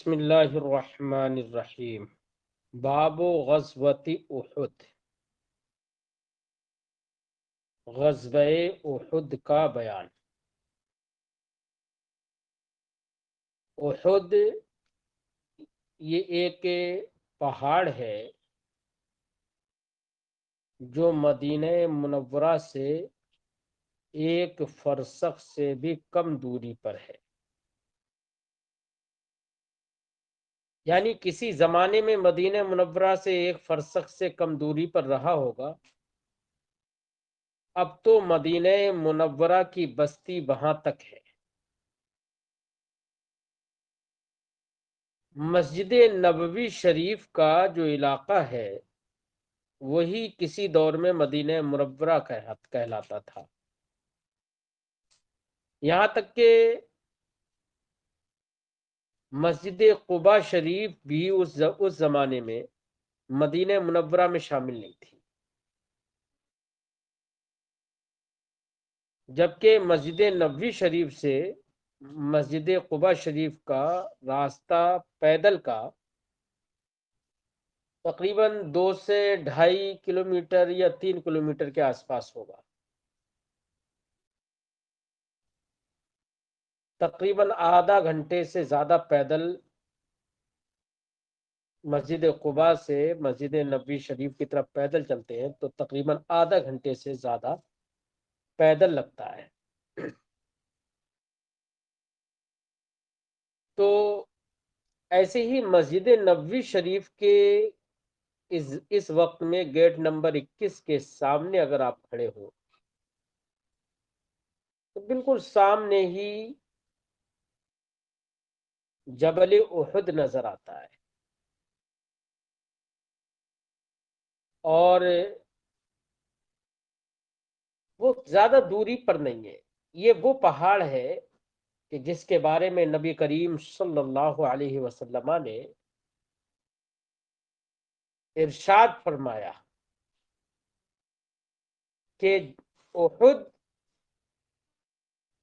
بسم اللہ الرحمن الرحیم۔ باب غزوۃ احد، غزوہ احد کا بیان۔ احد یہ ایک پہاڑ ہے جو مدینہ منورہ سے ایک فرسخ سے بھی کم دوری پر ہے، یعنی کسی زمانے میں مدینہ منورہ سے ایک فرسخ سے کم دوری پر رہا ہوگا، اب تو مدینہ منورہ کی بستی وہاں تک ہے۔ مسجد نبوی شریف کا جو علاقہ ہے وہی کسی دور میں مدینہ منورہ کہلاتا تھا، یہاں تک کہ مسجد قباء شریف بھی اس زمانے میں مدینہ منورہ میں شامل نہیں تھی، جبکہ مسجد نبوی شریف سے مسجد قباء شریف کا راستہ پیدل کا تقریباً 2 سے 2.5 کلومیٹر یا 3 کلومیٹر کے آس پاس ہوگا۔ تقریباً آدھا گھنٹے سے زیادہ پیدل مسجد قباء سے مسجد نبوی شریف کی طرف پیدل چلتے ہیں تو تقریباً آدھا گھنٹے سے زیادہ پیدل لگتا ہے۔ تو ایسے ہی مسجد نبوی شریف کے اس وقت میں گیٹ نمبر 21 کے سامنے اگر آپ کھڑے ہو تو بالکل سامنے ہی جبل احد نظر آتا ہے، اور وہ زیادہ دوری پر نہیں ہے۔ یہ وہ پہاڑ ہے کہ جس کے بارے میں نبی کریم صلی اللہ علیہ وسلم نے ارشاد فرمایا کہ احد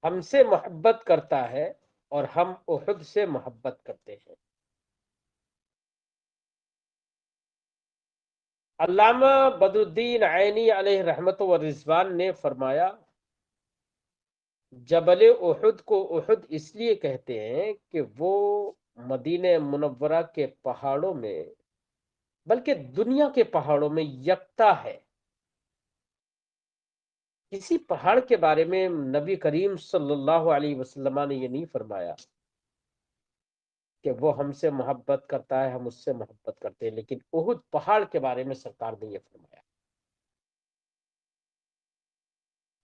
ہم سے محبت کرتا ہے اور ہم احد سے محبت کرتے ہیں۔ علامہ بدر الدین عینی علیہ رحمت و رضوان نے فرمایا، جبل احد کو احد اس لیے کہتے ہیں کہ وہ مدینہ منورہ کے پہاڑوں میں بلکہ دنیا کے پہاڑوں میں یکتا ہے۔ کسی پہاڑ کے بارے میں نبی کریم صلی اللہ علیہ وسلم نے یہ نہیں فرمایا کہ وہ ہم سے محبت کرتا ہے ہم اس سے محبت کرتے ہیں، لیکن احد پہاڑ کے بارے میں سرکار نے یہ فرمایا۔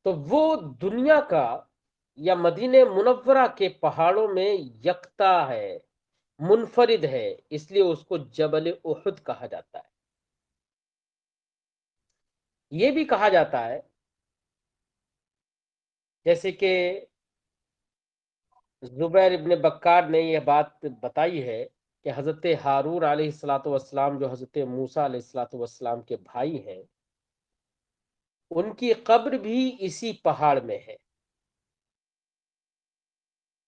تو وہ دنیا کا یا مدینہ منورہ کے پہاڑوں میں یکتا ہے، منفرد ہے، اس لیے اس کو جبل احد کہا جاتا ہے۔ یہ بھی کہا جاتا ہے جیسے کہ زبیر ابن بکار نے یہ بات بتائی ہے کہ حضرت ہارون علیہ الصلاۃ والسلام جو حضرت موسیٰ علیہ الصلاۃ والسلام کے بھائی ہیں، ان کی قبر بھی اسی پہاڑ میں ہے،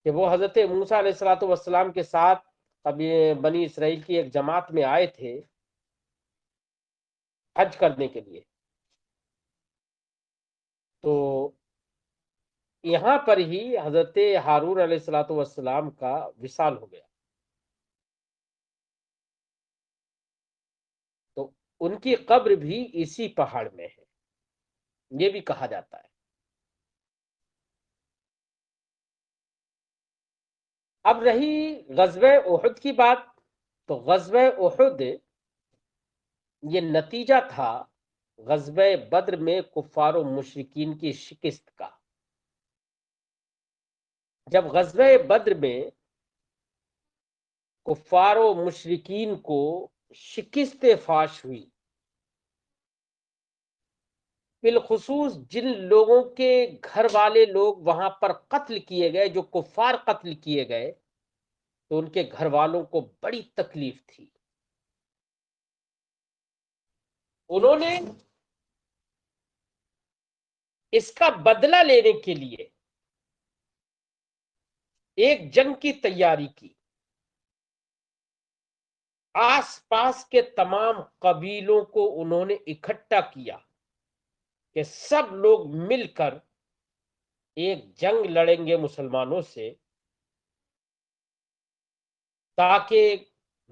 کہ وہ حضرت موسیٰ علیہ الصلاۃ والسلام کے ساتھ ابھی بنی اسرائیل کی ایک جماعت میں آئے تھے حج کرنے کے لیے، تو یہاں پر ہی حضرت ہارون علیہ الصلاۃ والسلام کا وصال ہو گیا، تو ان کی قبر بھی اسی پہاڑ میں ہے، یہ بھی کہا جاتا ہے۔ اب رہی غزوہ احد کی بات، تو غزوہ احد یہ نتیجہ تھا غزوہ بدر میں کفار و مشرکین کی شکست کا۔ جب غزوہ بدر میں کفار و مشرکین کو شکست فاش ہوئی، بالخصوص جن لوگوں کے گھر والے لوگ وہاں پر قتل کیے گئے، جو کفار قتل کیے گئے، تو ان کے گھر والوں کو بڑی تکلیف تھی۔ انہوں نے اس کا بدلہ لینے کے لیے ایک جنگ کی تیاری کی، آس پاس کے تمام قبیلوں کو انہوں نے اکٹھا کیا کہ سب لوگ مل کر ایک جنگ لڑیں گے مسلمانوں سے، تاکہ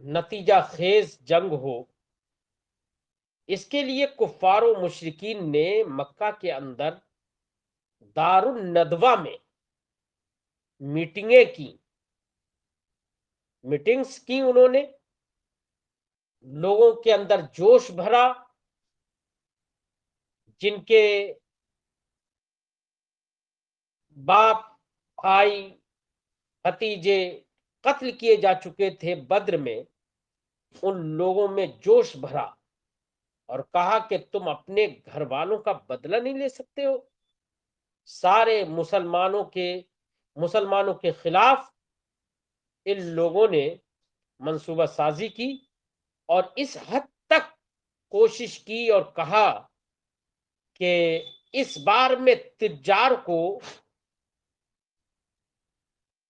نتیجہ خیز جنگ ہو۔ اس کے لیے کفار و مشرکین نے مکہ کے اندر دار الندوہ میں میٹنگز کی انہوں نے، لوگوں کے اندر جوش بھرا، جن کے باپ، بھائی، بھتیجے قتل کیے جا چکے تھے بدر میں، ان لوگوں میں جوش بھرا اور کہا کہ تم اپنے گھر والوں کا بدلہ نہیں لے سکتے ہو۔ سارے مسلمانوں کے خلاف ان لوگوں نے منصوبہ سازی کی اور اس حد تک کوشش کی اور کہا کہ اس بار میں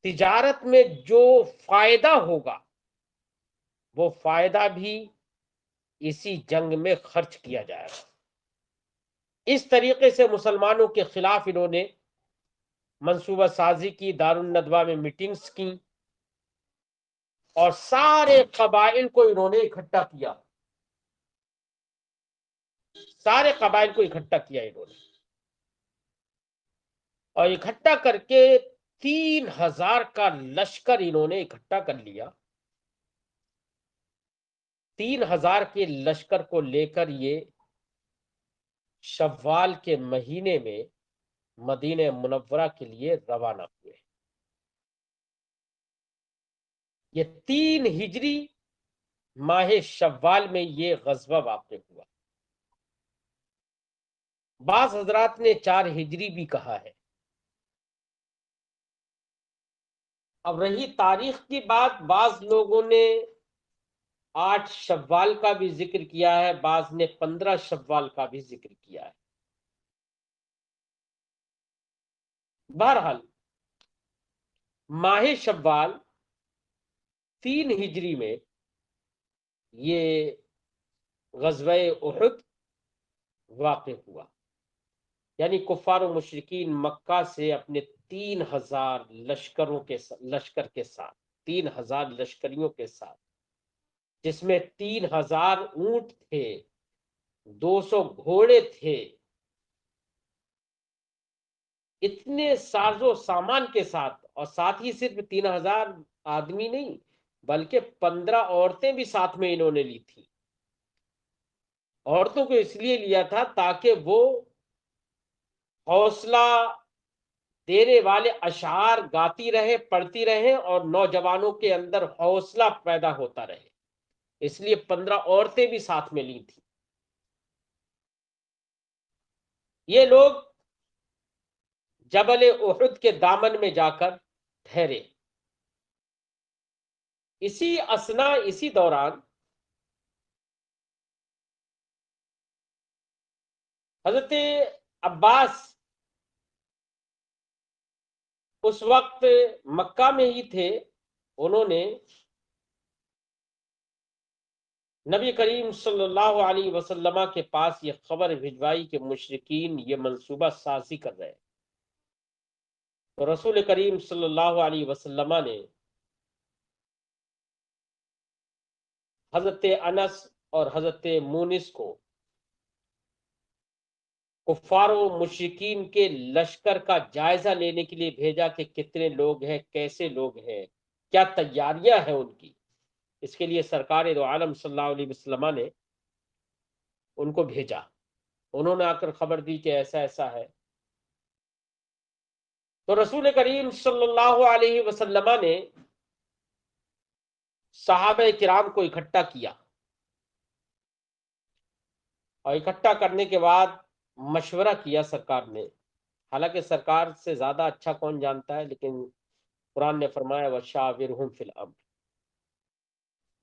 تجارت میں جو فائدہ ہوگا وہ فائدہ بھی اسی جنگ میں خرچ کیا جائے گا۔ اس طریقے سے مسلمانوں کے خلاف انہوں نے منصوبہ سازی کی، دارالندوہ میں میٹنگز کی اور سارے قبائل کو انہوں نے اکٹھا کیا، انہوں نے، اور اکٹھا کر کے 3000 کا لشکر انہوں نے اکٹھا کر لیا۔ 3000 کے لشکر کو لے کر یہ شوال کے مہینے میں مدینہ منورہ کے لیے روانہ ہوئے۔ یہ 3 ہجری ماہ شوال میں یہ غزوہ واقع ہوا۔ بعض حضرات نے 4 ہجری بھی کہا ہے۔ اب رہی تاریخ کی بات، بعض لوگوں نے 8 شوال کا بھی ذکر کیا ہے، بعض نے 15 شوال کا بھی ذکر کیا ہے۔ بہرحال ماہ شوال 3 ہجری میں یہ غزوہ احد واقع ہوا، یعنی کفار و مشرکین مکہ سے اپنے 3000 لشکر کے ساتھ، 3000 لشکریوں کے ساتھ، جس میں 3000 اونٹ تھے، 200 گھوڑے تھے، اتنے ساز و سامان کے ساتھ، اور ساتھ ہی صرف 3000 آدمی نہیں بلکہ 15 عورتیں بھی ساتھ میں انہوں نے لی تھی۔ عورتوں کو اس لیے لیا تھا تاکہ وہ حوصلہ دینے والے اشعار گاتی رہے، پڑھتی رہے اور نوجوانوں کے اندر حوصلہ پیدا ہوتا رہے، اس لیے 15 عورتیں بھی ساتھ میں لی تھی۔ یہ لوگ جبل احد کے دامن میں جا کر ٹھہرے۔ اسی دوران حضرت عباس اس وقت مکہ میں ہی تھے، انہوں نے نبی کریم صلی اللہ علیہ وسلم کے پاس یہ خبر بھجوائی کہ مشرکین یہ منصوبہ سازی کر رہے ہیں۔ تو رسول کریم صلی اللہ علیہ وسلم نے حضرت انس اور حضرت مونس کو کفار و مشرکین کے لشکر کا جائزہ لینے کے لیے بھیجا کہ کتنے لوگ ہیں، کیسے لوگ ہیں، کیا تیاریاں ہیں ان کی۔ اس کے لیے سرکار دو عالم صلی اللہ علیہ وسلم نے ان کو بھیجا، انہوں نے آ کر خبر دی کہ ایسا ایسا ہے۔ تو رسول کریم صلی اللہ علیہ وسلم نے صحابہ کرام کو اکٹھا کیا، اور اکٹھا کرنے کے بعد مشورہ کیا سرکار نے۔ حالانکہ سرکار سے زیادہ اچھا کون جانتا ہے، لیکن قرآن نے فرمایا وَشَاوِرْهُمْ فِي الْأَمْرِ،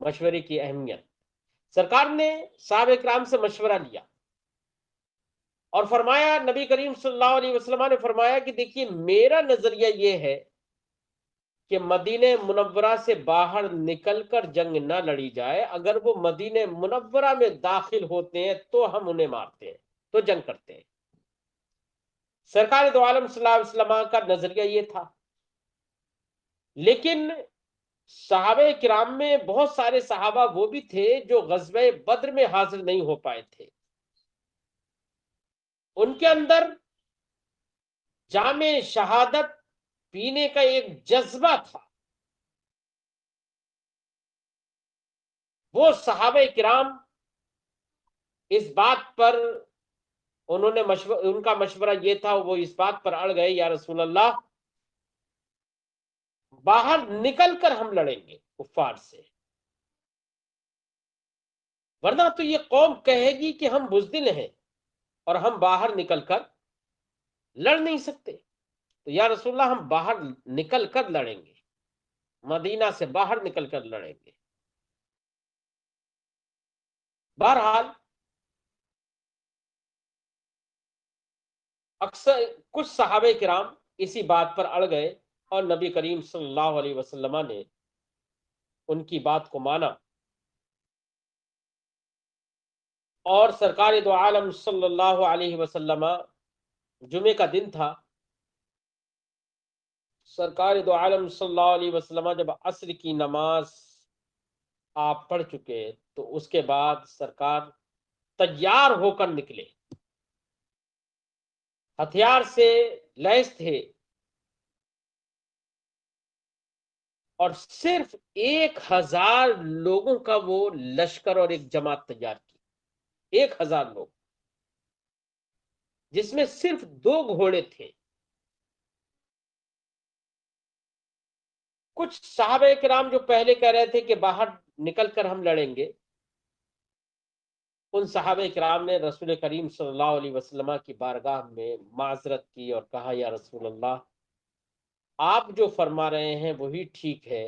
مشورے کی اہمیت۔ سرکار نے صحابہ کرام سے مشورہ لیا اور فرمایا، نبی کریم صلی اللہ علیہ وسلم نے فرمایا کہ دیکھیے میرا نظریہ یہ ہے کہ مدینہ منورہ سے باہر نکل کر جنگ نہ لڑی جائے، اگر وہ مدینہ منورہ میں داخل ہوتے ہیں تو ہم انہیں مارتے ہیں، تو جنگ کرتے ہیں۔ سرکار دو عالم صلی اللہ علیہ وسلم کا نظریہ یہ تھا، لیکن صحابہ کرام میں بہت سارے صحابہ وہ بھی تھے جو غزوہ بدر میں حاضر نہیں ہو پائے تھے۔ ان کے اندر جام شہادت پینے کا ایک جذبہ تھا۔ وہ صحابہ کرام اس بات پر انہوں نے ان کا مشورہ یہ تھا، وہ اس بات پر اڑ گئے، یا رسول اللہ باہر نکل کر ہم لڑیں گے کفار سے، ورنہ تو یہ قوم کہے گی کہ ہم بزدل ہیں اور ہم باہر نکل کر لڑ نہیں سکتے، تو یا رسول اللہ ہم باہر نکل کر لڑیں گے، مدینہ سے باہر نکل کر لڑیں گے۔ بہرحال اکثر کچھ صحابہ کرام اسی بات پر اڑ گئے اور نبی کریم صلی اللہ علیہ وسلم نے ان کی بات کو مانا، اور سرکار دو عالم صلی اللہ علیہ وسلم، جمعے کا دن تھا، سرکار دو عالم صلی اللہ علیہ وسلم جب عصر کی نماز آپ پڑھ چکے تو اس کے بعد سرکار تیار ہو کر نکلے، ہتھیار سے لیس تھے، اور صرف 1000 لوگوں کا وہ لشکر اور ایک جماعت تیار کی، 1000 لوگ، جس میں صرف 2 گھوڑے تھے۔ کچھ صحابہ کرام جو پہلے کہہ رہے تھے کہ باہر نکل کر ہم لڑیں گے، ان صحابہ کرام نے رسول کریم صلی اللہ علیہ وسلم کی بارگاہ میں معذرت کی اور کہا، یا رسول اللہ آپ جو فرما رہے ہیں وہی ٹھیک ہے،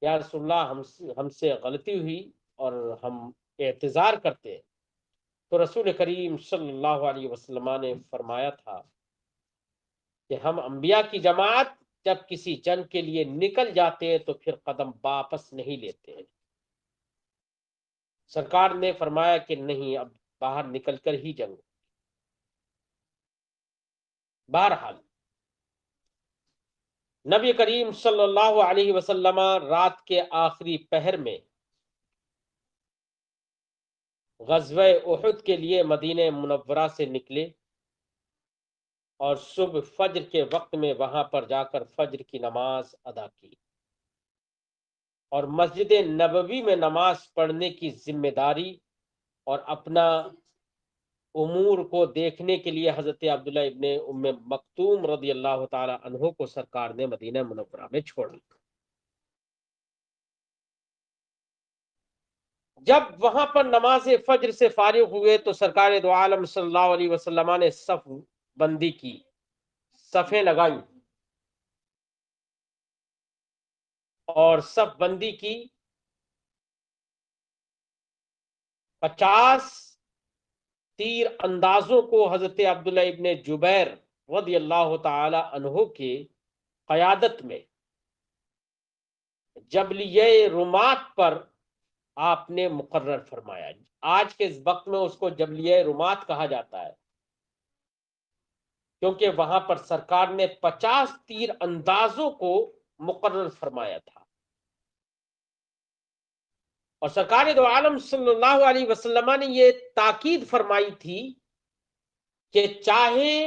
یا رسول اللہ ہم سے غلطی ہوئی اور ہم اعتذار کرتے ہیں۔ تو رسول کریم صلی اللہ علیہ وسلم نے فرمایا تھا کہ ہم انبیاء کی جماعت جب کسی جنگ کے لیے نکل جاتے ہیں تو پھر قدم واپس نہیں لیتے ہیں۔ سرکار نے فرمایا کہ نہیں، اب باہر نکل کر ہی جنگ۔ بہرحال نبی کریم صلی اللہ علیہ وسلم رات کے آخری پہر میں غزوہ احد کے لیے مدینہ منورہ سے نکلے، اور صبح فجر کے وقت میں وہاں پر جا کر فجر کی نماز ادا کی، اور مسجد نبوی میں نماز پڑھنے کی ذمہ داری اور اپنا امور کو دیکھنے کے لیے حضرت عبداللہ ابن ام مکتوم رضی اللہ تعالی عنہ کو سرکار نے مدینہ منورہ میں چھوڑا۔ جب وہاں پر نماز فجر سے فارغ ہوئے تو سرکار دو عالم صلی اللہ علیہ وسلم نے صف بندی کی، صفیں لگائی اور صف بندی کی، 50 تیر اندازوں کو حضرت عبداللہ ابن جبیر رضی اللہ تعالی عنہ کی قیادت میں جبلیہ رمات پر آپ نے مقرر فرمایا۔ آج کے اس وقت میں اس کو جبلیہ رمات کہا جاتا ہے، کیونکہ وہاں پر سرکار نے 50 تیر اندازوں کو مقرر فرمایا تھا، اور سرکار دو عالم صلی اللہ علیہ وسلم نے یہ تاکید فرمائی تھی کہ چاہے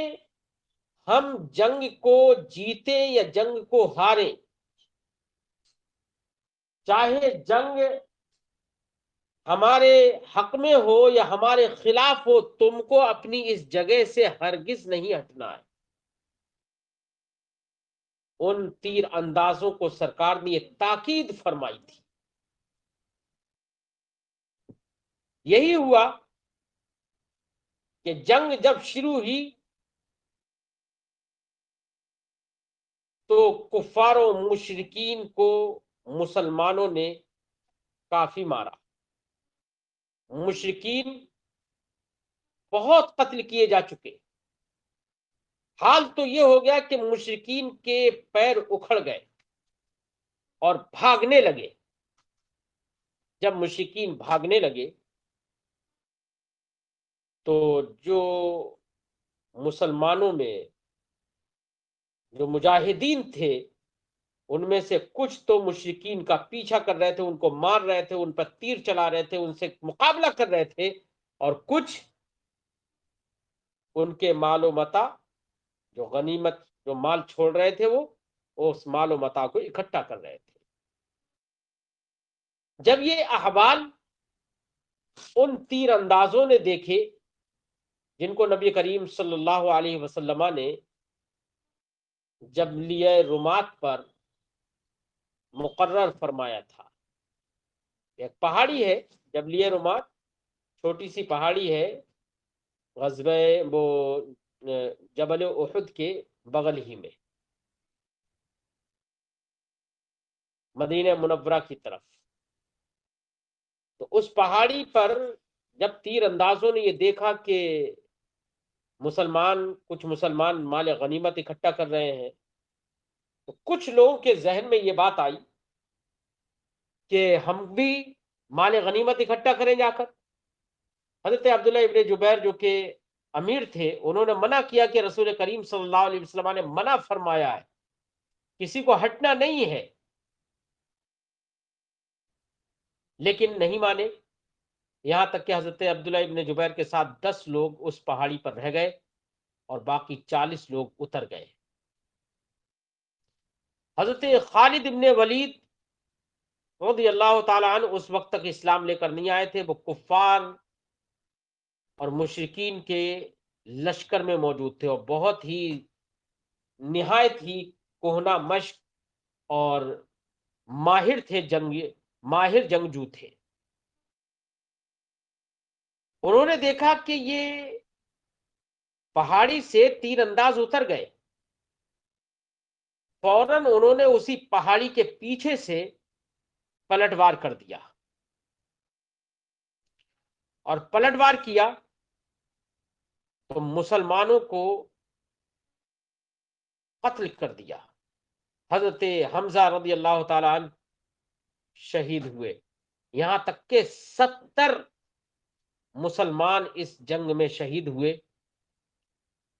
ہم جنگ کو جیتے یا جنگ کو ہارے، چاہے جنگ ہمارے حق میں ہو یا ہمارے خلاف ہو، تم کو اپنی اس جگہ سے ہرگز نہیں ہٹنا ہے۔ ان تیر اندازوں کو سرکار نے یہ تاکید فرمائی تھی۔ یہی ہوا کہ جنگ جب شروع ہوئی تو کفار و مشرکین کو مسلمانوں نے کافی مارا، مشرکین بہت قتل کیے جا چکے، حال تو یہ ہو گیا کہ مشرکین کے پیر اکھڑ گئے اور بھاگنے لگے. جب مشرکین بھاگنے لگے تو جو مسلمانوں میں جو مجاہدین تھے ان میں سے کچھ تو مشرکین کا پیچھا کر رہے تھے، ان کو مار رہے تھے، ان پر تیر چلا رہے تھے، ان سے مقابلہ کر رہے تھے، اور کچھ ان کے مال و متاع جو غنیمت جو مال چھوڑ رہے تھے وہ اس مال و متاع کو اکٹھا کر رہے تھے. جب یہ احوال ان تیر اندازوں نے دیکھے جن کو نبی کریم صلی اللہ علیہ وسلم نے جبلیہ رومات پر مقرر فرمایا تھا. ایک پہاڑی ہے جبلیہ رومات، چھوٹی سی پہاڑی ہے غزوہ وہ جبل احد کے بغل ہی میں، مدینہ منورہ کی طرف. تو اس پہاڑی پر جب تیر اندازوں نے یہ دیکھا کہ کچھ مسلمان مال غنیمت اکٹھا کر رہے ہیں، تو کچھ لوگوں کے ذہن میں یہ بات آئی کہ ہم بھی مال غنیمت اکٹھا کریں جا کر. حضرت عبداللہ ابن جبیر جو کہ امیر تھے انہوں نے منع کیا کہ رسول کریم صلی اللہ علیہ وسلم نے منع فرمایا ہے، کسی کو ہٹنا نہیں ہے، لیکن نہیں مانے. یہاں تک کہ حضرت عبداللہ ابن جبیر کے ساتھ 10 لوگ اس پہاڑی پر رہ گئے اور باقی 40 لوگ اتر گئے. حضرت خالد ابن ولید رضی اللہ تعالیٰ عنہ اس وقت تک اسلام لے کر نہیں آئے تھے، وہ کفار اور مشرکین کے لشکر میں موجود تھے اور بہت ہی نہایت ہی کوہنا مشق اور ماہر جنگجو تھے. انہوں نے دیکھا کہ یہ پہاڑی سے تیر انداز اتر گئے، فوراً انہوں نے اسی پہاڑی کے پیچھے سے پلٹوار کر دیا اور پلٹوار کیا تو مسلمانوں کو قتل کر دیا. حضرت حمزہ رضی اللہ تعالی عنہ شہید ہوئے، یہاں تک کہ 70 مسلمان اس جنگ میں شہید ہوئے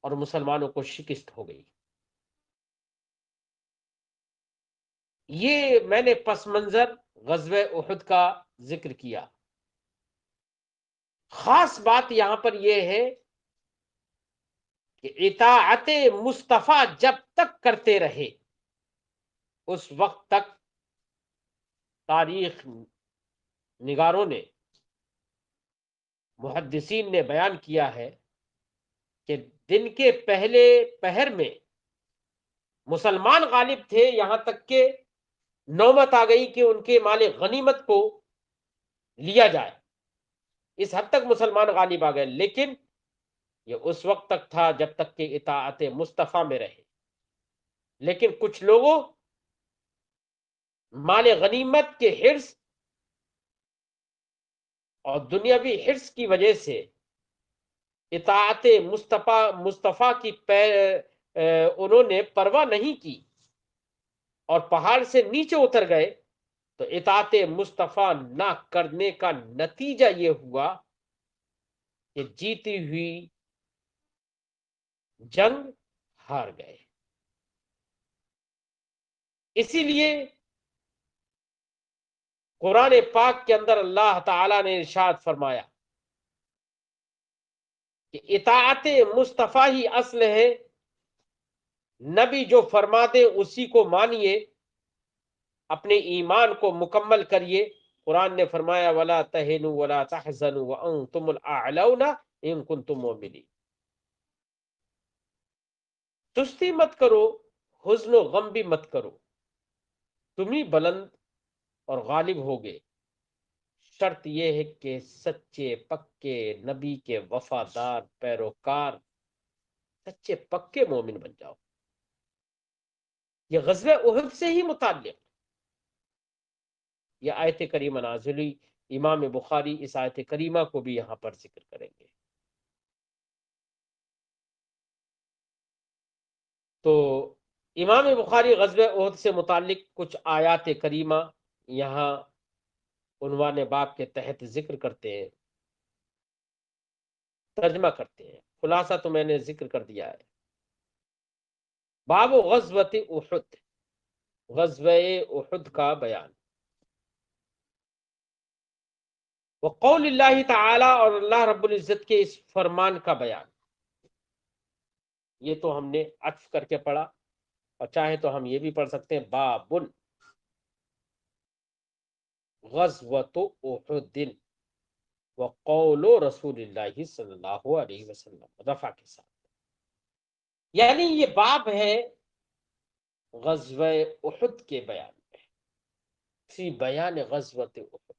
اور مسلمانوں کو شکست ہو گئی. یہ میں نے پس منظر غزوہ احد کا ذکر کیا. خاص بات یہاں پر یہ ہے کہ اطاعت مصطفیٰ جب تک کرتے رہے اس وقت تک تاریخ نگاروں نے، محدثین نے بیان کیا ہے کہ دن کے پہلے پہر میں مسلمان غالب تھے، یہاں تک کہ نوبت آ گئی کہ ان کے مال غنیمت کو لیا جائے. اس حد تک مسلمان غالب آ گئے، لیکن یہ اس وقت تک تھا جب تک کہ اطاعت مصطفیٰ میں رہے. لیکن کچھ لوگوں مال غنیمت کے حرص اور دنیاوی حرص کی وجہ سے اطاعت مصطفیٰ کی انہوں نے پرواہ نہیں کی اور پہاڑ سے نیچے اتر گئے. تو اطاعت مصطفیٰ نہ کرنے کا نتیجہ یہ ہوا کہ جیتی ہوئی جنگ ہار گئے. اسی لیے قرآن پاک کے اندر اللہ تعالی نے ارشاد فرمایا کہ اطاعت مصطفیٰ ہی اصل ہے، نبی جو فرما دے اسی کو مانیے، اپنے ایمان کو مکمل کریے. قرآن نے فرمایا وَلَا تَهِنُوا وَلَا تَحْزَنُوا وَأَنْتُمُ الْأَعْلَوْنَ إِن كُنتُم مُؤْمِنِينَ. سستی مت کرو، حزن و غم بھی مت کرو، تم ہی بلند اور غالب ہوگے. شرط یہ ہے کہ سچے پکے نبی کے وفادار پیروکار، سچے پکے مومن بن جاؤ. یہ غزوہ احد سے ہی متعلق یہ آیت کریمہ نازل ہوئی. امام بخاری اس آیت کریمہ کو بھی یہاں پر ذکر کریں گے. تو امام بخاری غزوہ احد سے متعلق کچھ آیات کریمہ یہاں عنوان باب کے تحت ذکر کرتے ہیں، ترجمہ کرتے ہیں، خلاصہ تو میں نے ذکر کر دیا ہے۔ باب غزوۃ احد، غزوہ احد کا بیان، وقول اللہ تعالی، اور اللہ رب العزت کے اس فرمان کا بیان۔ یہ تو ہم نے عطف کر کے پڑھا، اور چاہے تو ہم یہ بھی پڑھ سکتے ہیں باب غزوۃ احد وقول رسول اللہ صلی اللہ علیہ وسلم، رفع کے ساتھ، یعنی یہ باب ہے غزوہ احد کے بیان میں، فی بیان غزوۃ احد،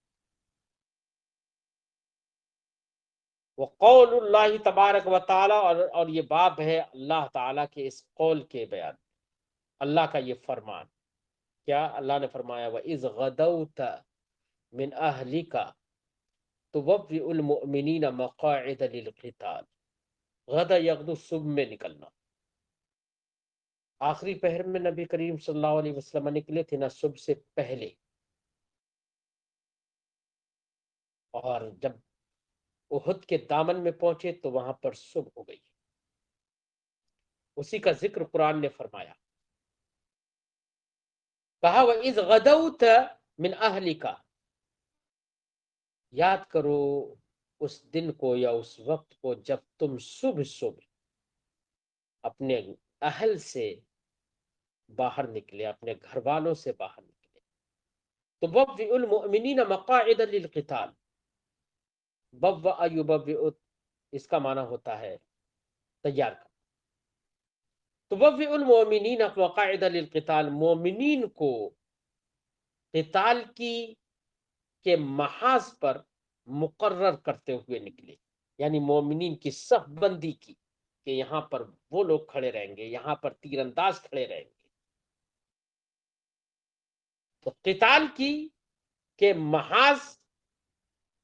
وقول اللہ تبارک و تعالی، اور یہ باب ہے اللہ تعالی کے اس قول کے بیان، اللہ کا یہ فرمان، کیا اللہ نے فرمایا وَإِذْ غَدَوْتَ مِنْ أَهْلِكَ تُبَوِّئُ الْمُؤْمِنِينَ مَقَاعِدَ لِلْقِتَالِ، غدا یغدو صبح میں نکلنا، آخری پہر میں نبی کریم صلی اللہ علیہ وسلم نکلے تھے نا صبح سے پہلے، اور جب احد کے دامن میں پہنچے تو وہاں پر صبح ہو گئی، اسی کا ذکر قرآن نے فرمایا، کہا وَإِذْ غَدَوْتَ مِنْ أَهْلِكَ، یاد کرو اس دن کو یا اس وقت کو جب تم صبح اپنے اہل سے باہر نکلے، اپنے گھر والوں سے باہر نکلے، تو بوّئ المؤمنین مقاعد للقتال، بوّأ یبوّئ، اس کا معنی ہوتا ہے تیار کر، تو بوّئ المؤمنین مقاعد للقتال، مومنین کو قتال کی کے محاذ پر مقرر کرتے ہوئے نکلے، یعنی مومنین کی صف بندی کی کہ یہاں پر وہ لوگ کھڑے رہیں گے، یہاں پر تیر انداز کھڑے رہیں گے، تو قتال کی کے محاذ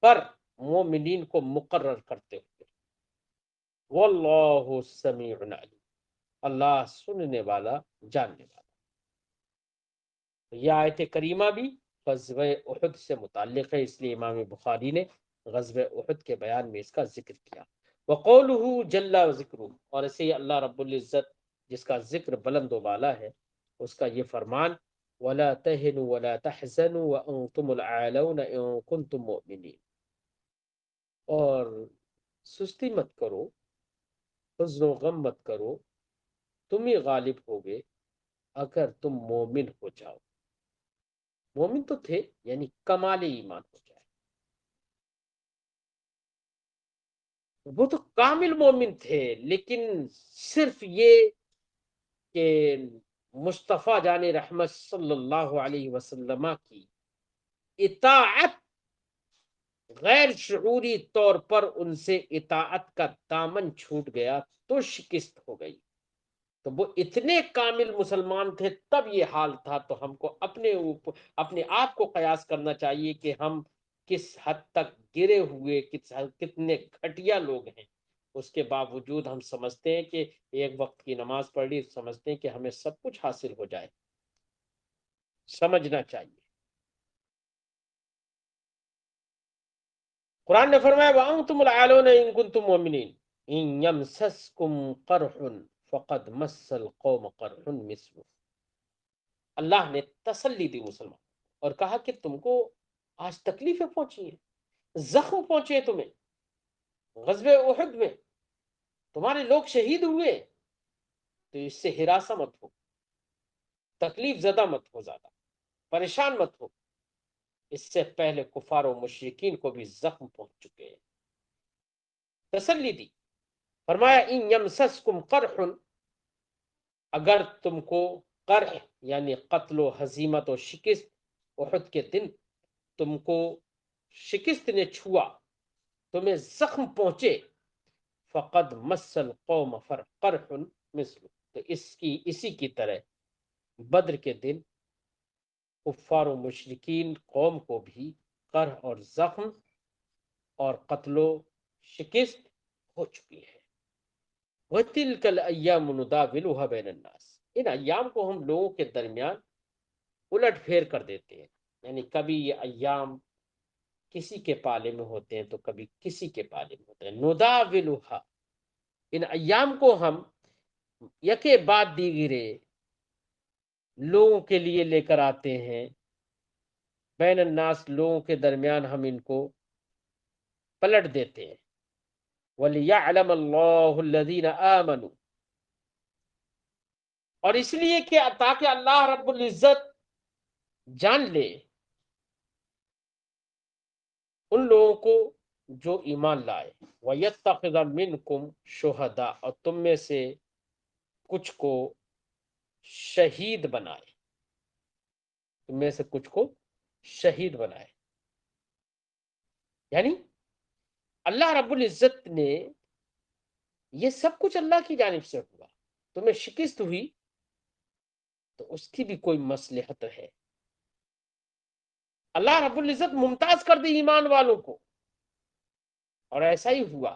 پر مومنین کو مقرر کرتے ہوئے، واللہ سمیع علیم، اللہ سننے والا جاننے والا۔ یہ آیت کریمہ بھی غزوہ احد سے متعلق ہے، اس لیے امام بخاری نے غزوہ احد کے بیان میں اس کا ذکر کیا۔ وقولہ جل ذکرہ، اور اسے ہی اللہ رب العزت جس کا ذکر بلند و بالا ہے، اس کا یہ فرمان وَلَا تَهِنُوا وَلَا تَحْزَنُوا وَأَنْتُمُ الْأَعْلَوْنَ إِن كُنتُم مُؤْمِنِينَ، اور سستی مت کرو، حزن و غم مت کرو، تم ہی غالب ہوگے اگر تم مومن ہو جاؤ، مومن تو تھے یعنی کمال ایمان ہو جائے، وہ تو کامل مومن تھے، لیکن صرف یہ کہ مصطفیٰ جان رحمت صلی اللہ علیہ وسلم کی اطاعت، غیر شعوری طور پر ان سے اطاعت کا دامن چھوٹ گیا تو شکست ہو گئی، تو وہ اتنے کامل مسلمان تھے تب یہ حال تھا، تو ہم کو اپنے آپ کو قیاس کرنا چاہیے کہ ہم کس حد تک گرے ہوئے، کتنے گھٹیا لوگ ہیں، اس کے باوجود ہم سمجھتے ہیں کہ ایک وقت کی نماز پڑھ لی، سمجھتے ہیں کہ ہمیں سب کچھ حاصل ہو جائے، سمجھنا چاہیے۔ قرآن نے فرمایا وَأَنْتُمُ الْأَعْلَوْنَ إِن كُنتُم مُؤْمِنِينَ إِن يَمْسَسْكُمْ قَرْحٌ فَقَدْ مَسَّ الْقَوْمَ قَرْحٌ مِثْلُهُ، اللہ نے تسلی دی مسلمان اور کہا کہ تم کو آج تکلیفیں پہنچی ہیں، زخم پہنچے تمہیں، غزوہ احد میں تمہارے لوگ شہید ہوئے، تو اس سے ہراساں مت ہو، تکلیف زدہ مت ہو، زیادہ پریشان مت ہو، اس سے پہلے کفار و مشرکین کو بھی زخم پہنچ چکے ہیں، تسلی دی، فرمایا ان یمسسکم قرح، اگر تم کو قرح یعنی قتل و ہزیمت و شکست، احد کے دن تم کو شکست نے چھوا، تمہیں زخم پہنچے، فقد مس القوم قرح مثل، تو اسی کی طرح بدر کے دن کفار و مشرکین قوم کو بھی قرح اور زخم اور قتل و شکست ہو چکی ہے۔ وَتِلْكَ الْأَيَّامُ نُدَاوِلُهَا بَيْنَ النَّاسِ، ان ایام کو ہم لوگوں کے درمیان الٹ پھیر کر دیتے ہیں، یعنی کبھی یہ ایام کسی کے پالے میں ہوتے ہیں تو کبھی کسی کے پالے میں ہوتے ہیں۔ نداولھا، ان ایام کو ہم یکے بعد دیگرے لوگوں کے لیے لے کر آتے ہیں، بین الناس، لوگوں کے درمیان ہم ان کو پلٹ دیتے ہیں۔ وَلِيَعْلَمَ اللَّهُ الَّذِينَ آمَنُوا، اور اس لیے کہ تاکہ اللہ رب العزت جان لے ان لوگوں کو جو ایمان لائے، وَيَتَّخِذَ مِنْكُمْ شُهَدَاءَ، اور تم میں سے کچھ کو شہید بنائے، تم میں سے کچھ کو شہید بنائے۔ یعنی اللہ رب العزت نے، یہ سب کچھ اللہ کی جانب سے ہوا، تمہیں شکست ہوئی تو اس کی بھی کوئی مصلحت ہے۔ اللہ رب العزت ممتاز کر دی ایمان والوں کو، اور ایسا ہی ہوا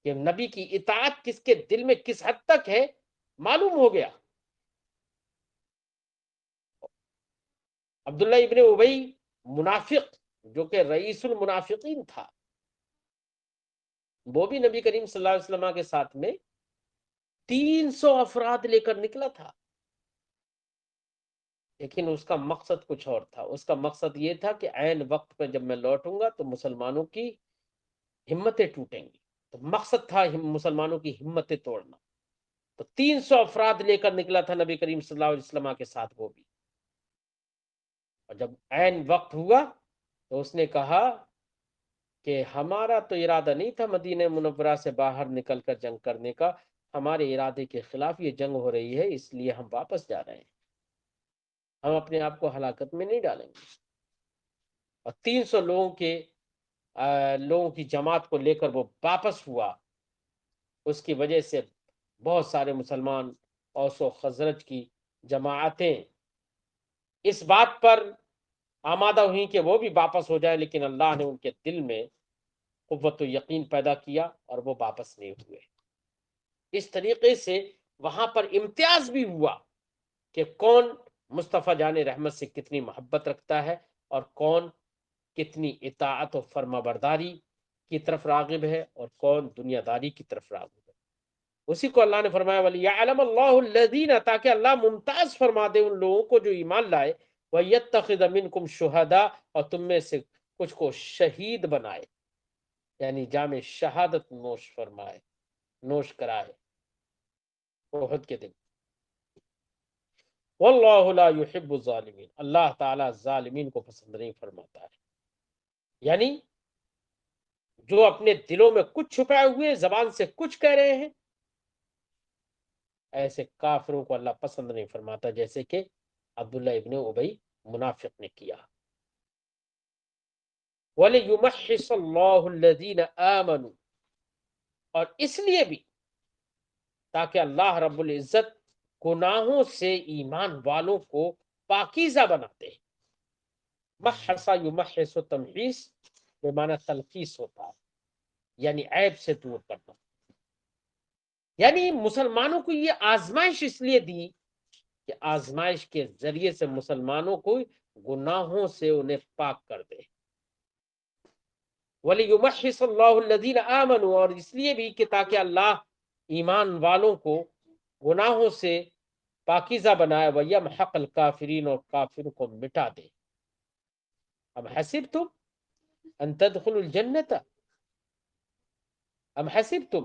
کہ نبی کی اطاعت کس کے دل میں کس حد تک ہے معلوم ہو گیا۔ عبداللہ ابن ابی منافق، جو کہ رئیس المنافقین تھا، وہ بھی نبی کریم صلی اللہ علیہ وسلم کے ساتھ میں 300 افراد لے کر نکلا تھا، لیکن اس کا مقصد کچھ اور تھا۔ اس کا مقصد یہ تھا کہ عین وقت پہ جب میں لوٹوں گا تو مسلمانوں کی ہمتیں ٹوٹیں گی، تو مقصد تھا مسلمانوں کی ہمتیں توڑنا۔ تو 300 افراد لے کر نکلا تھا نبی کریم صلی اللہ علیہ وسلم کے ساتھ وہ بھی، اور جب عین وقت ہوا تو اس نے کہا کہ ہمارا تو ارادہ نہیں تھا مدینہ منورہ سے باہر نکل کر جنگ کرنے کا، ہمارے ارادے کے خلاف یہ جنگ ہو رہی ہے، اس لیے ہم واپس جا رہے ہیں، ہم اپنے آپ کو ہلاکت میں نہیں ڈالیں گے۔ اور 300 لوگوں کی جماعت کو لے کر وہ واپس ہوا۔ اس کی وجہ سے بہت سارے مسلمان، اوس و خزرج کی جماعتیں اس بات پر آمادہ ہوئیں کہ وہ بھی واپس ہو جائے، لیکن اللہ نے ان کے دل میں قوت و یقین پیدا کیا اور وہ واپس نہیں ہوئے۔ اس طریقے سے وہاں پر امتیاز بھی ہوا کہ کون مصطفیٰ جان رحمت سے کتنی محبت رکھتا ہے اور کون کتنی اطاعت و فرما برداری کی طرف راغب ہے اور کون دنیا داری کی طرف راغب ہے۔ اسی کو اللہ نے فرمایا وَلِيَعْلَمَ اللَّهُ الَّذِينَ، تاکہ اللہ ممتاز فرما دے ان لوگوں کو جو ایمان لائے، وَيَتَّخِذَ مِنْكُمْ شُهَدَاءَ، اور تم میں سے کچھ کو شہید بنائے، یعنی جام شہادت نوش کرائے احد کے دن۔ وَاللَّهُ لَا يُحِبُّ الظَّالِمِينَ، اللہ تعالیٰ ظالمین کو پسند نہیں فرماتا ہے۔ یعنی جو اپنے دلوں میں کچھ چھپائے ہوئے، زبان سے کچھ کہہ رہے ہیں، ایسے کافروں کو اللہ پسند نہیں فرماتا، جیسے کہ عبداللہ ابن ابی منافق نے کیا۔ وَلِيُمَحِّصَ اللَّهُ الَّذِينَ آمَنُوا، اور اس لیے بھی تاکہ اللہ رب العزت گناہوں سے ایمان والوں کو پاکیزہ بناتے ہیں۔ محصا یمحص و تمحیص بمعنی تلخیص ہوتا ہے، یعنی عیب سے دور کرنا۔ یعنی مسلمانوں کو یہ آزمائش اس لیے دی کہ آزمائش کے ذریعے سے مسلمانوں کو گناہوں سے انہیں پاک کر دے۔ وَلِيُمَحِّصَ اللَّهُ الَّذِينَ آمَنُوا، اور اس لیے بھی کہ تاکہ اللہ ایمان والوں کو گناہوں سے پاکیزہ بنائے، وَيَمْحَقَ الْكَافِرِينَ، اور کافروں کو مٹا دے۔ ام حسبتم ان تدخلوا الجنت، ام حسبتم،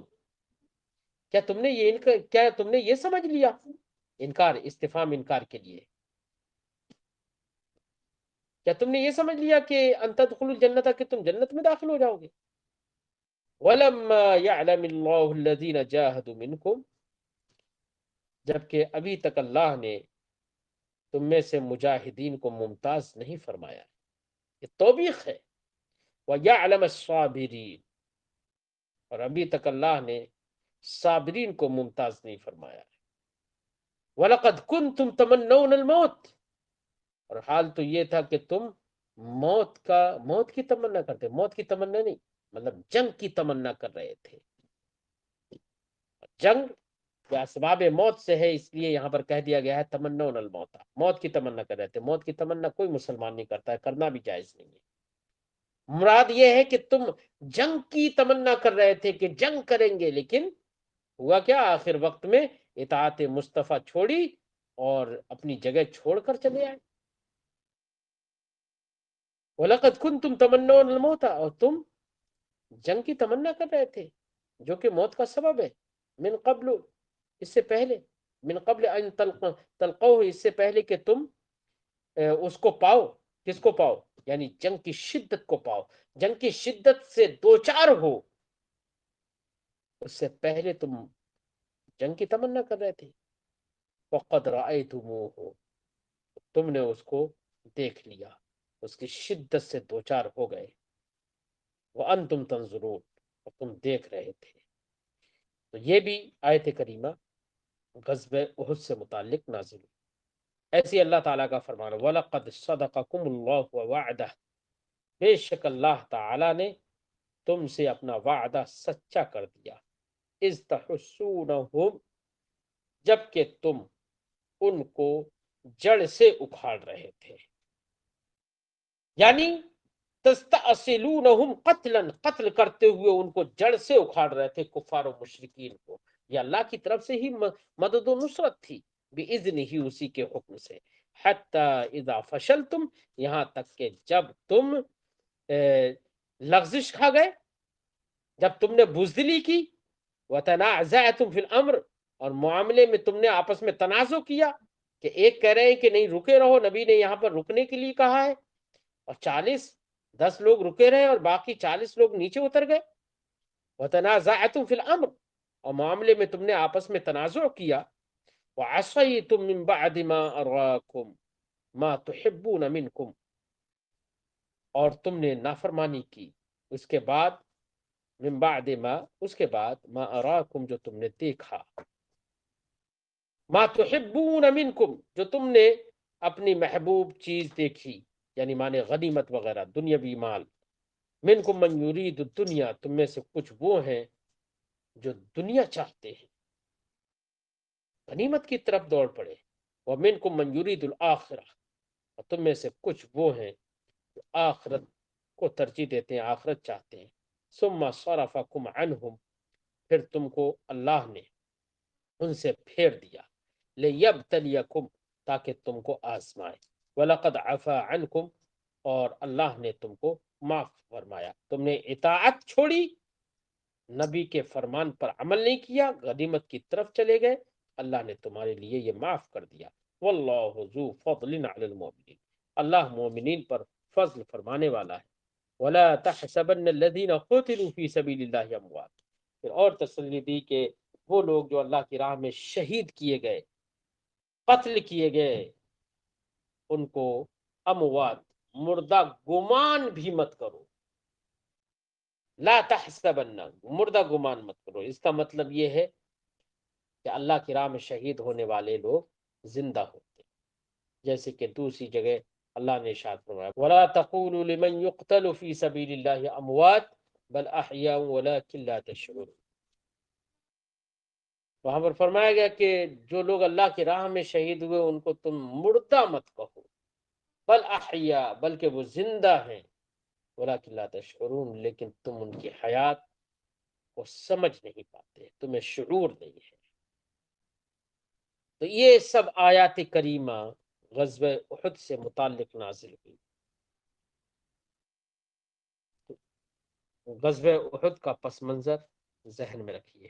کیا تم نے یہ سمجھ لیا، انکار، استفہام انکار کے لیے، کیا تم نے یہ سمجھ لیا کہ ان تدخلوا الجنت، کہ تم جنت میں داخل ہو جاؤ گے؟ وَلَمَّا يَعْلَمِ اللَّهُ الَّذِينَ جَاهَدُوا مِنْكُمْ، جبکہ ابھی تک اللہ نے تم میں سے مجاہدین کو ممتاز نہیں فرمایا، یہ توبیخ ہے۔ وَيَعْلَمَ الصَّابِرِينَ، اور ابھی تک اللہ نے صابرین کو ممتاز نہیں فرمایا۔ وَلَقَدْ كُنْتُمْ تَمَنَّوْنَ الْمَوْتِ، اور حال تو یہ تھا کہ تم موت کی تمنا کرتے، موت کی تمنا نہیں، مطلب جنگ کی تمنا کر رہے تھے۔ جنگ یہ اسباب موت سے ہے، اس لیے یہاں پر کہہ دیا گیا ہے تمنون الموت، موت کی تمنا کر رہے تھے۔ موت کی تمنا کوئی مسلمان نہیں کرتا ہے، کرنا بھی جائز نہیں ہے۔ مراد یہ ہے کہ تم جنگ کی تمنا کر رہے تھے کہ جنگ کریں گے، لیکن ہوا کیا؟ آخر وقت میں اطاعت مصطفیٰ چھوڑی اور اپنی جگہ چھوڑ کر چلے آئے۔ وَلَقَدْ كُنْتُمْ تَمَنَّوْنَ الْمَوْتَ، اور تم جنگ کی تمنا کر رہے تھے جو کہ موت کا سبب ہے، من قبل، اس سے پہلے، من قبل ان تلقوہ، اس سے پہلے کہ تم اس کو پاؤ۔ کس کو پاؤ؟ یعنی جنگ کی شدت کو پاؤ، جنگ کی شدت سے دوچار ہو، اس سے پہلے تم جنگ کی تمنا کر رہے تھے۔ وَقَدْ رَأَيْتُمُوهُ، تم نے اس کو دیکھ لیا، اس کی شدت سے دوچار ہو گئے۔ وَأَنْتُمْ تَنْظُرُونَ، اور تم دیکھ رہے تھے۔ تو یہ بھی آیت کریمہ غزوہ احد سے متعلق نازل ہوئی۔ ایسی اللہ تعالیٰ کا فرمان ہے وَلَقَدْ صَدَقَكُمُ اللَّهُ وَوَعْدَهُ، بے شک اللہ تعالیٰ نے تم سے اپنا وعدہ سچا کر دیا۔ اِذْ تَحُسُّونَهُمْ، جبکہ تم ان کو جڑ سے اکھاڑ رہے تھے، یعنی تستأصلونہم قتلا، قتل کرتے ہوئے ان کو جڑ سے اکھاڑ رہے تھے، کفار و مشرکین کو۔ یہ اللہ کی طرف سے ہی مدد و نصرت تھی، بِإِذْنِ ہی، اسی کے حکم سے۔ حتی اذا فشلتم، یہاں تک کہ جب تم لغزش کھا گئے، جب تم نے بزدلی کی، وَتَنَازَعْتُمْ فِي الْأَمْرِ، اور معاملے میں تم نے آپس میں تنازع کیا، کہ ایک کہہ رہے ہیں کہ نہیں رکے رہو، نبی نے یہاں پر رکنے کے لیے کہا ہے، اور 10 لوگ رکے رہے اور باقی 40 لوگ نیچے اتر گئے۔ وَتَنَازَعْتُمْ فِي الْأَمْرِ، اور معاملے میں تم نے آپس میں تنازع کیا۔ وَعَصَيْتُمْ مِنْ بَعْدِ مَا أَرَاكُمْ مَا تُحِبُّونَ مِنْكُمْ، اور تم نے نافرمانی کی اس کے بعد، من بعد ما، اس کے بعد، ما اراکم، جو تم نے دیکھا، ما تحبون منکم، جو تم نے اپنی محبوب چیز دیکھی، یعنی مانے غنیمت وغیرہ، دنیاوی مال۔ منکم من یرید الدنیا، تم میں سے کچھ وہ ہیں جو دنیا چاہتے ہیں، غنیمت کی طرف دوڑ پڑے۔ ومنکم من یرید الآخرہ، اور تم میں سے کچھ وہ ہیں جو آخرت کو ترجیح دیتے ہیں، آخرت چاہتے ہیں۔ ثم صرفکم عنہم، پھر تم کو اللہ نے ان سے پھیر دیا، لیبتلیکم، تاکہ تم کو آزمائے۔ وَلَقَدْ عَفَا عَنْكُمْ، اور اللہ نے تم کو معاف فرمایا۔ تم نے اطاعت چھوڑی، نبی کے فرمان پر عمل نہیں کیا، غنیمت کی طرف چلے گئے، اللہ نے تمہارے لیے یہ معاف کر دیا۔ وَاللَّهُ ذُو فَضْلٍ عَلَى الْمُؤْمِنِينَ، اللہ مومنین پر فضل فرمانے والا ہے۔ وَلَا تَحْسَبَنَّ الَّذِينَ قُتِلُوا فِي سَبِيلِ اللَّهِ أَمْوَاتٌ، پھر اور تسلی دی کہ وہ لوگ جو اللہ کی راہ میں شہید کیے گئے، قتل کیے گئے، ان کو اموات، مردہ گمان بھی مت کرو۔ لا تحسبن، مردہ گمان مت کرو، اس کا مطلب یہ ہے کہ اللہ کی راہ میں شہید ہونے والے لوگ زندہ ہوتے ہیں، جیسے کہ دوسری جگہ اللہ نے ارشاد فرمایا وَلَا تَقُولُوا لِمَنْ يُقْتَلُ فِي سَبِيلِ اللَّهِ أَمْوَاتٌ بَلْ أَحْيَاءٌ وَلَكِنْ لَا تَشْعُرُونَ۔ وہاں پر فرمایا گیا کہ جو لوگ اللہ کی راہ میں شہید ہوئے ان کو تم مردہ مت کہو، بل احیاء، بلکہ وہ زندہ ہیں، وَلَكِنْ لَا تَشْعُرُونَ، لیکن تم ان کی حیات کو سمجھ نہیں پاتے، تمہیں شعور نہیں ہے۔ تو یہ سب آیات کریمہ غزوہ احد سے متعلق نازل ہوئی۔ غزوہ احد کا پس منظر ذہن میں رکھیے۔